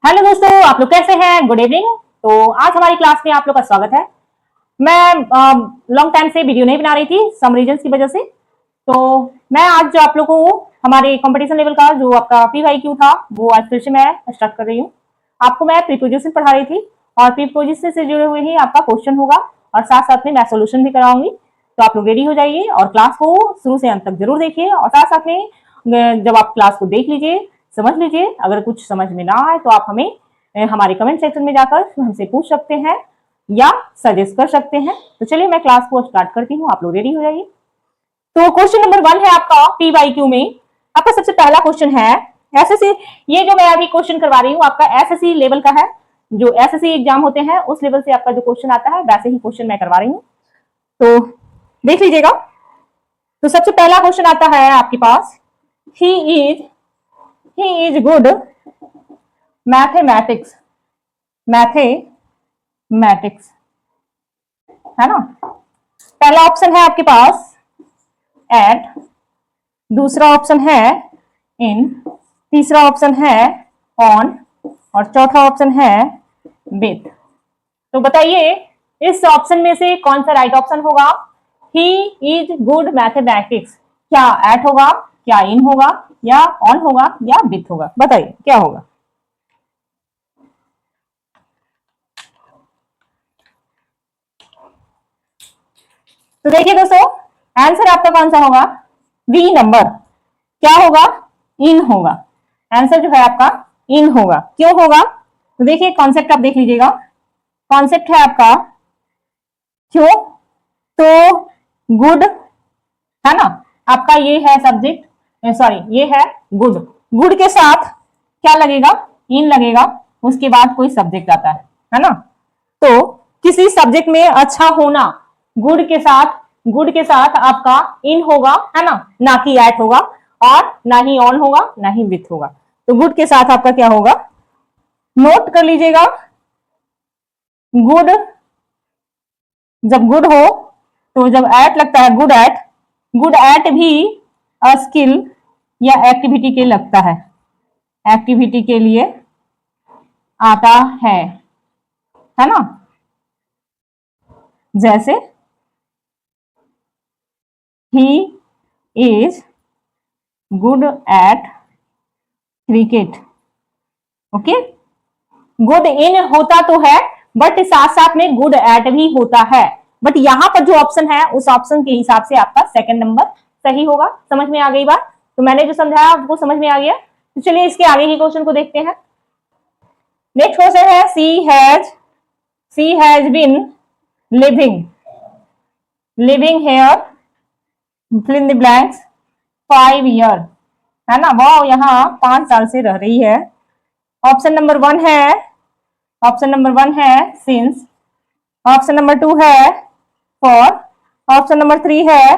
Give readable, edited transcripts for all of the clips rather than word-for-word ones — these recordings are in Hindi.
हेलो दोस्तों, आप लोग कैसे हैं? Good evening. तो आज हमारी क्लास में आप लोग का स्वागत है। मैं लॉन्ग टाइम से वीडियो नहीं बना रही थी सम रीजंस की वजह से। तो मैं आज जो आप लोग को हमारे कंपटीशन लेवल का जो आपका PYQ था वो आज फिर से मैं स्टार्ट कर रही हूँ। आपको मैं प्रीपोजिशन पढ़ा रही थी और प्रीपोजिशन से जुड़े हुए ही आपका क्वेश्चन होगा और साथ साथ में मैं सोल्यूशन भी कराऊंगी। तो आप लोग रेडी हो जाइए और क्लास को शुरू से अंत तक जरूर देखिए और साथ साथ में जब आप क्लास को देख लीजिए समझ लीजिए, अगर कुछ समझ में ना आए तो आप हमें हमारे कमेंट सेक्शन में जाकर हमसे पूछ सकते हैं या सजेस्ट कर सकते हैं। तो चलिए मैं क्लास को स्टार्ट करती हूँ, आप लोग रेडी हो जाइए। तो क्वेश्चन नंबर 1 है आपका PYQ में। आपका सबसे पहला क्वेश्चन है एसएससी। ये जो मैं अभी क्वेश्चन करवा रही हूँ आपका एसएससी लेवल का है। जो एसएससी एग्जाम होते हैं उस लेवल से आपका जो क्वेश्चन आता है वैसे ही क्वेश्चन मैं करवा रही हूँ, तो देख लीजिएगा। तो सबसे पहला क्वेश्चन आता है आपके पास, he is good mathematics. Mathematics है ना। पहला ऑप्शन है आपके पास एट, दूसरा ऑप्शन है इन, तीसरा ऑप्शन है ऑन और चौथा ऑप्शन है विथ। तो बताइए इस ऑप्शन में से कौन सा राइट ऑप्शन होगा? ही इज गुड मैथमेटिक्स, क्या एट होगा, क्या इन होगा, या ऑन होगा, या विथ होगा? बताइए क्या होगा। तो देखिए दोस्तों, आंसर आपका कौन सा होगा? B number. क्या होगा? इन होगा। आंसर जो है आपका इन होगा। क्यों होगा? तो देखिए कॉन्सेप्ट आप देख लीजिएगा। कॉन्सेप्ट है आपका क्यों, तो गुड है ना, आपका ये है सब्जेक्ट, सॉरी ये है गुड। गुड के साथ क्या लगेगा? इन लगेगा, उसके बाद कोई सब्जेक्ट आता है ना। तो किसी सब्जेक्ट में अच्छा होना, गुड के साथ आपका इन होगा है ना कि एट होगा, और ना ही ऑन होगा ना ही विथ होगा। तो गुड के साथ आपका क्या होगा, नोट कर लीजिएगा। गुड, जब गुड हो तो जब एट लगता है गुड एट भी स्किल या एक्टिविटी के लगता है, एक्टिविटी के लिए आता है ना। जैसे ही is good at cricket. Okay, good in होता तो है बट साथ साथ में गुड एट भी होता है, बट यहां पर जो ऑप्शन है उस ऑप्शन के हिसाब से आपका सेकंड नंबर सही होगा। समझ में आ गई बात? तो मैंने जो समझाया आपको समझ में आ गया। तो चलिए इसके आगे की क्वेश्चन को देखते हैं। नेक्स्ट क्वेश्चन है she has been living here fill in the blanks 5 year, है ना। वो यहाँ 5 साल से रह रही है। ऑप्शन नंबर 1 है सिंस, ऑप्शन नंबर 2 है फॉर, ऑप्शन नंबर 3 है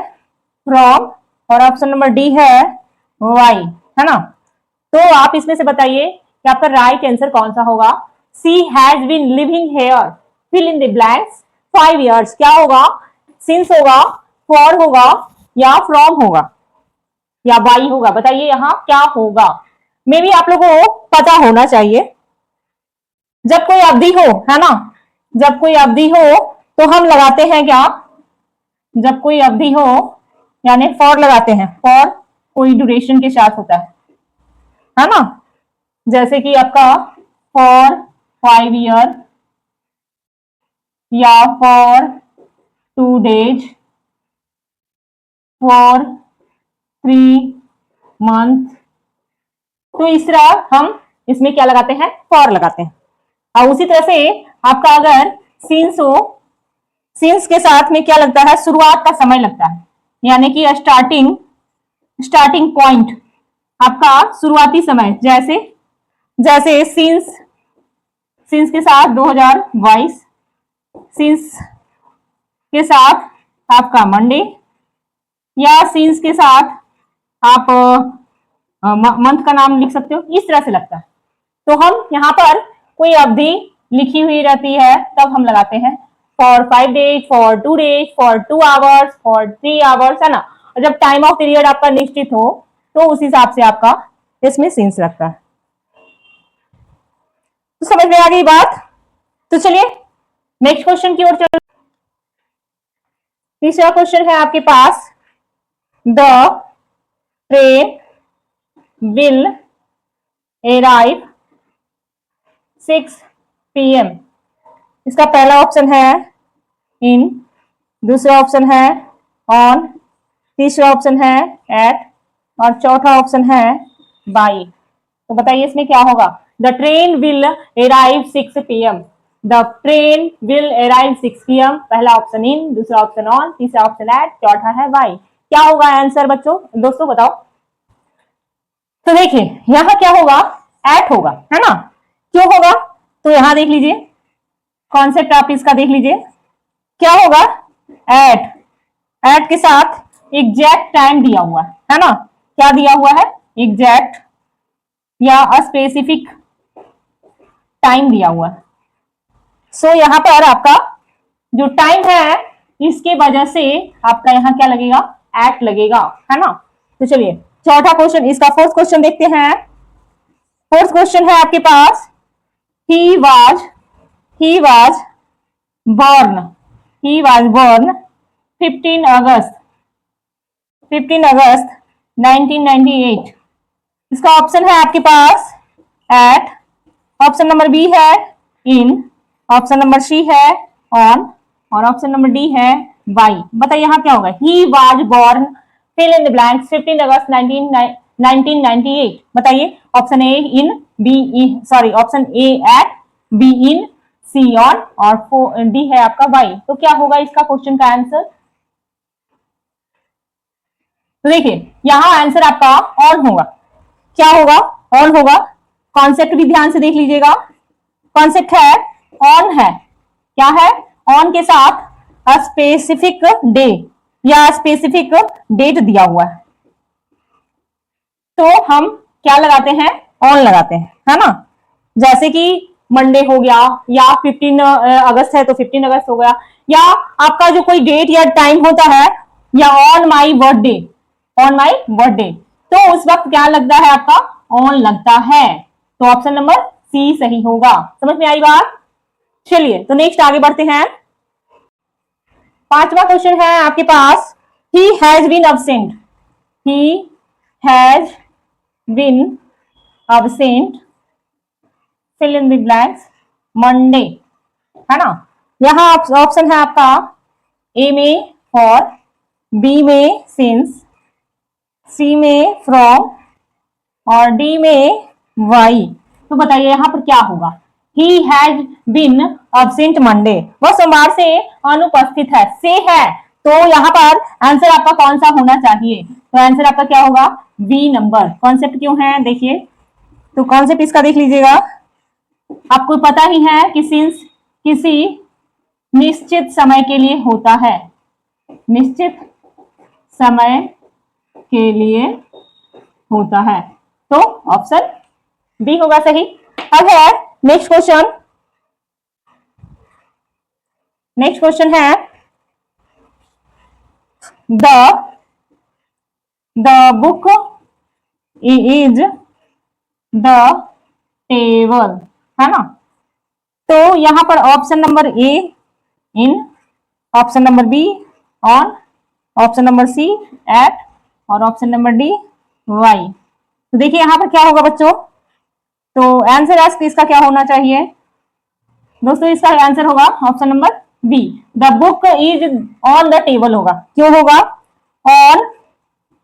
फ्रॉम और ऑप्शन नंबर डी है वाई, है ना। तो आप इसमें से बताइए कि आपका राइट आंसर कौन सा होगा। She has been living here fill in the blanks 5 years, क्या होगा? सिंस होगा, फॉर होगा, या फ्रॉम होगा, या वाई होगा? बताइए यहाँ क्या होगा। मे बी आप लोगों को पता होना चाहिए। जब कोई अवधि हो, है ना, जब कोई अवधि हो तो हम लगाते हैं क्या? जब कोई अवधि हो यानी फॉर लगाते हैं। फॉर कोई ड्यूरेशन के साथ होता है ना। जैसे कि आपका फॉर 5 ईयर या फॉर 2 डेज, फॉर 3 मंथ। तो इस तरह हम इसमें क्या लगाते हैं? फॉर लगाते हैं। और उसी तरह से आपका अगर सिंस हो, सिंस के साथ में क्या लगता है? शुरुआत का समय लगता है, यानी कि स्टार्टिंग पॉइंट, आपका शुरुआती समय। जैसे जैसे सिंस के साथ 2022, सिंस के साथ आपका मंडे, या सिंस के साथ आप मंथ का नाम लिख सकते हो। इस तरह से लगता है। तो हम यहाँ पर कोई अवधि लिखी हुई रहती है तब हम लगाते हैं for 5 days, for 2 days, for 2 hours, for 3 hours, है ना। और जब टाइम ऑफ पीरियड आपका निश्चित हो तो उस हिसाब से आपका इसमें सिंस लगता है। समझ में आ गई बात? तो चलिए नेक्स्ट क्वेश्चन की ओर चल। तीसरा क्वेश्चन है आपके पास, the train will arrive 6 PM। इसका पहला ऑप्शन है इन, दूसरा ऑप्शन है ऑन, तीसरा ऑप्शन है एट और चौथा ऑप्शन है बाई। तो बताइए इसमें क्या होगा? The train will arrive 6 PM। The train will arrive 6 PM, पहला ऑप्शन इन, दूसरा ऑप्शन ऑन, तीसरा ऑप्शन एट, चौथा है बाई। क्या होगा आंसर बच्चों, दोस्तों बताओ? तो देखिए यहां क्या होगा, एट होगा, है ना? क्यों होगा? तो यहां देख लीजिए, कॉन्सेप्ट आप इसका देख लीजिए, क्या होगा? एट, एट के साथ एग्जैक्ट टाइम दिया हुआ है ना? क्या दिया हुआ है? एग्जैक्ट या स्पेसिफिक टाइम दिया हुआ है। सो यहां पर आपका जो टाइम है इसके वजह से आपका यहां क्या लगेगा? एट लगेगा, है ना? तो चलिए चौथा क्वेश्चन, इसका फोर्थ क्वेश्चन देखते हैं। फोर्थ क्वेश्चन है आपके पास, he was born, he was born 15 अगस्त 1998। इसका ऑप्शन है आपके पास एट, ऑप्शन नंबर बी है इन, ऑप्शन नंबर सी है ऑन और ऑप्शन नंबर डी है बाई। बताइए यहाँ क्या होगा? He was born, fill in the blanks, 15 अगस्त 1998। बताइए option A in, B sorry option A at, B in, C on और डी है आपका बाई। तो क्या होगा इसका क्वेश्चन का आंसर? तो देखिए यहां आंसर आपका ऑन होगा। क्या होगा? ऑन होगा। कॉन्सेप्ट भी ध्यान से देख लीजिएगा। कॉन्सेप्ट है ऑन है, क्या है? ऑन के साथ स्पेसिफिक डे या स्पेसिफिक डेट दिया हुआ है, तो हम क्या लगाते हैं? ऑन लगाते हैं, है ना? जैसे कि मंडे हो गया या 15 अगस्त है तो 15 अगस्त हो गया, या आपका जो कोई डेट या टाइम होता है, या on my birthday, on my birthday, तो उस वक्त क्या लगता है आपका? ऑन लगता है। तो ऑप्शन नंबर सी सही होगा। समझ में आई बात? चलिए तो नेक्स्ट आगे बढ़ते हैं। पांचवा क्वेश्चन है आपके पास, he has been absent, he has been absent, fill in the blanks, Monday, है ना? यहां ऑप्शन है आपका ए में फॉर, बी में सिंस, सी में फ्रॉम और डी में वाई। तो बताइए यहां पर क्या होगा? He has been absent Monday, वह सोमवार से अनुपस्थित है, से है, तो यहां पर आंसर आपका कौन सा होना चाहिए? तो आंसर आपका क्या होगा? B number. कॉन्सेप्ट क्यों है देखिए, तो कॉन्सेप्ट इसका देख लीजिएगा। आपको पता ही है कि सिंस किसी निश्चित समय के लिए होता है, निश्चित समय के लिए होता है, तो ऑप्शन बी होगा सही। अब है नेक्स्ट क्वेश्चन। नेक्स्ट क्वेश्चन है the book is the table, है ना? तो यहां पर option number A in, option number B on, option number C at और ऑप्शन नंबर डी वाई। तो देखिए यहां पर क्या होगा बच्चों? तो आंसर इसका क्या होना चाहिए दोस्तों? इसका आंसर होगा option number B, the book is on the table होगा। क्यों होगा? ऑन,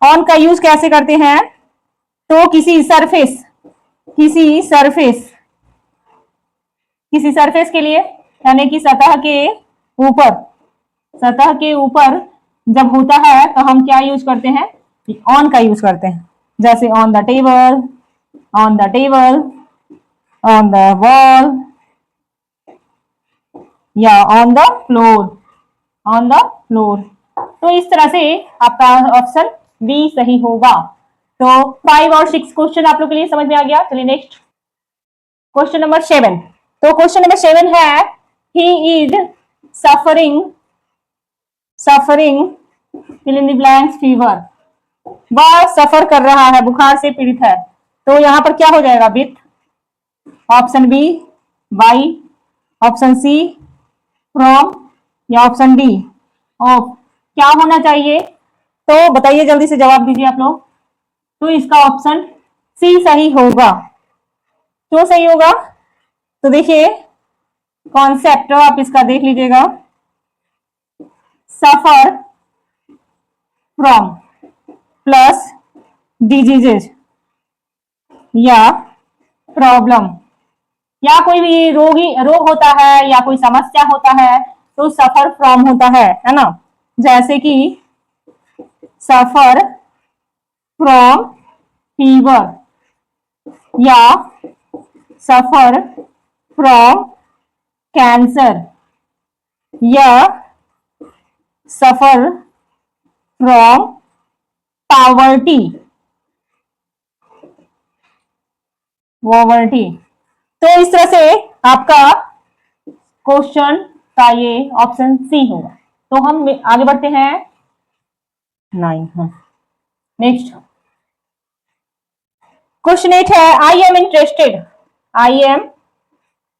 ऑन का यूज कैसे करते हैं? तो किसी सरफेस के लिए, यानी कि सतह के ऊपर जब होता है तो हम क्या यूज करते हैं? ऑन का यूज करते हैं। जैसे on the table, on the wall या ऑन द फ्लोर। तो इस तरह से आपका ऑप्शन बी सही होगा। तो 5 और 6 क्वेश्चन आप लोग के लिए समझ में आ गया। चलिए नेक्स्ट क्वेश्चन नंबर 7। तो क्वेश्चन नंबर 7 है, he is suffering fill in the blanks fever, वह सफर कर रहा है, बुखार से पीड़ित है। तो यहां पर क्या हो जाएगा? With, option B by, option C from, या ऑप्शन डी ऑफ। क्या होना चाहिए? तो बताइए, जल्दी से जवाब दीजिए आप लोग। तो इसका ऑप्शन सी सही होगा। क्यों सही होगा? तो देखिए कॉन्सेप्ट आप इसका देख लीजिएगा। सफर फ्रॉम प्लस डिजीजेज या प्रॉब्लम, या कोई भी रोग होता है या कोई समस्या होता है तो सफर फ्रॉम होता है ना। जैसे कि सफर फ्रॉम फीवर, या सफर फ्रॉम कैंसर, या सफर फ्रॉम पॉवर्टी। तो इस तरह से आपका क्वेश्चन का ये ऑप्शन सी होगा। तो हम आगे बढ़ते हैं 9। नेक्स्ट क्वेश्चन 8 है, I am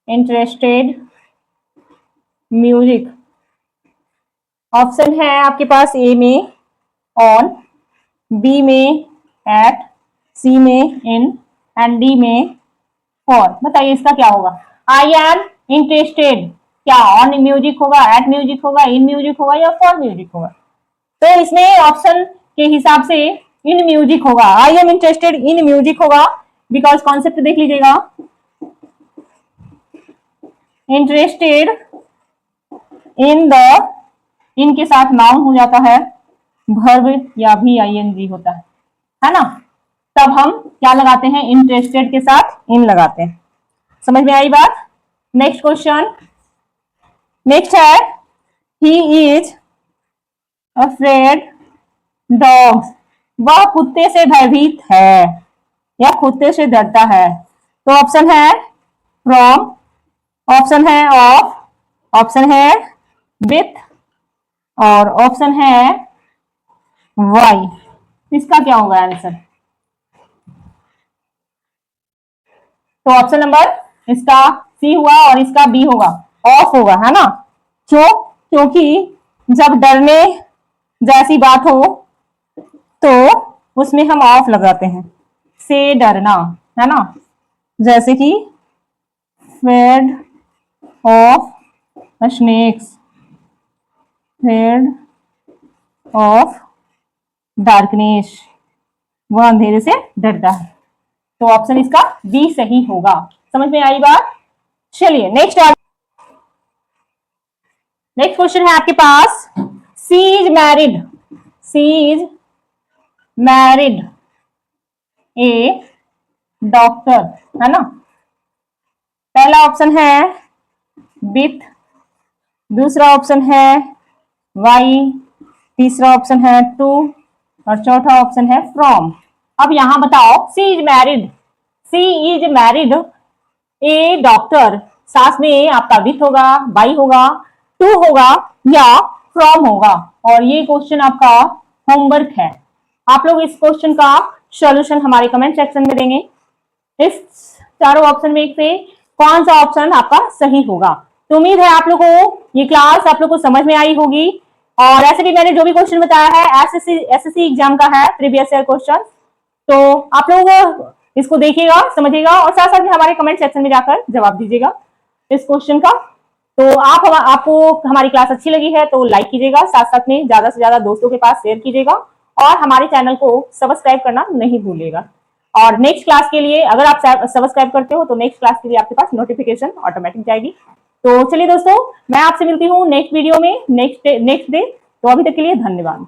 interested music. Option है आपके पास ए में ऑन, बी में एट, सी में इन एंड डी में फॉर। बताइए इसका क्या होगा? आई एम इंटरेस्टेड, क्या ऑन म्यूजिक होगा, एट म्यूजिक होगा, इन म्यूजिक होगा, या फॉर म्यूजिक होगा? तो इसमें ऑप्शन के हिसाब से इन म्यूजिक होगा। I am interested in music होगा, बिकॉज कॉन्सेप्ट देख लीजिएगा। इंटरेस्टेड इन द, इनके साथ नाउन हो जाता है, वर्ब या भी आईएनजी होता है ना। तब हम क्या लगाते हैं? इंटरेस्टेड के साथ इन लगाते हैं। समझ में आई बात? नेक्स्ट क्वेश्चन, नेक्स्ट है, ही इज अफ्रेड डॉग्स। वह कुत्ते से भयभीत है या कुत्ते से डरता है। तो ऑप्शन है फ्रॉम, ऑप्शन है ऑफ, ऑप्शन है विथ, और ऑप्शन है वाई। इसका क्या होगा आंसर? तो ऑप्शन नंबर इसका सी हुआ और इसका बी होगा, ऑफ होगा, है ना। क्यों? क्योंकि जब डरने जैसी बात हो तो उसमें हम ऑफ लगाते हैं, से डरना, है ना। जैसे कि fed of snakes, fed of darkness, वह अंधेरे से डरता है। तो ऑप्शन इसका बी सही होगा। समझ में आई बात? चलिए नेक्स्ट क्वेश्चन है आपके पास, सी इज मैरिड ए डॉक्टर, है ना। पहला ऑप्शन है विथ, दूसरा ऑप्शन है वाई, तीसरा ऑप्शन है टू, और चौथा ऑप्शन है फ्रॉम। अब यहां बताओ, सी इज मैरिड ए डॉक्टर, साथ में आपका विथ होगा, बाई होगा, टू होगा, या फ्रॉम होगा। और ये क्वेश्चन आपका होमवर्क है। आप लोग इस क्वेश्चन का सॉल्यूशन हमारे कमेंट सेक्शन में देंगे। इस चारों ऑप्शन में से कौन सा ऑप्शन आपका सही होगा। तो उम्मीद है आप लोगों को ये क्लास आप लोग को समझ में आई होगी। और ऐसे भी मैंने जो भी क्वेश्चन बताया है एसएससी एग्जाम का है, प्रीवियस ईयर क्वेश्चन। तो आप लोग इसको देखिएगा, समझिएगा, और साथ साथ में हमारे कमेंट सेक्शन में जाकर जवाब दीजिएगा इस क्वेश्चन का। तो आपको हमारी क्लास अच्छी लगी है तो लाइक कीजिएगा, साथ साथ में ज्यादा से ज्यादा दोस्तों के पास शेयर कीजिएगा, और हमारे चैनल को सब्सक्राइब करना नहीं भूलिएगा। और नेक्स्ट क्लास के लिए अगर आप सब्सक्राइब करते हो तो नेक्स्ट क्लास के लिए आपके पास नोटिफिकेशन ऑटोमेटिक जाएगी। तो चलिए दोस्तों, मैं आपसे मिलती हूँ नेक्स्ट वीडियो में नेक्स्ट डे। तो अभी तक के लिए धन्यवाद।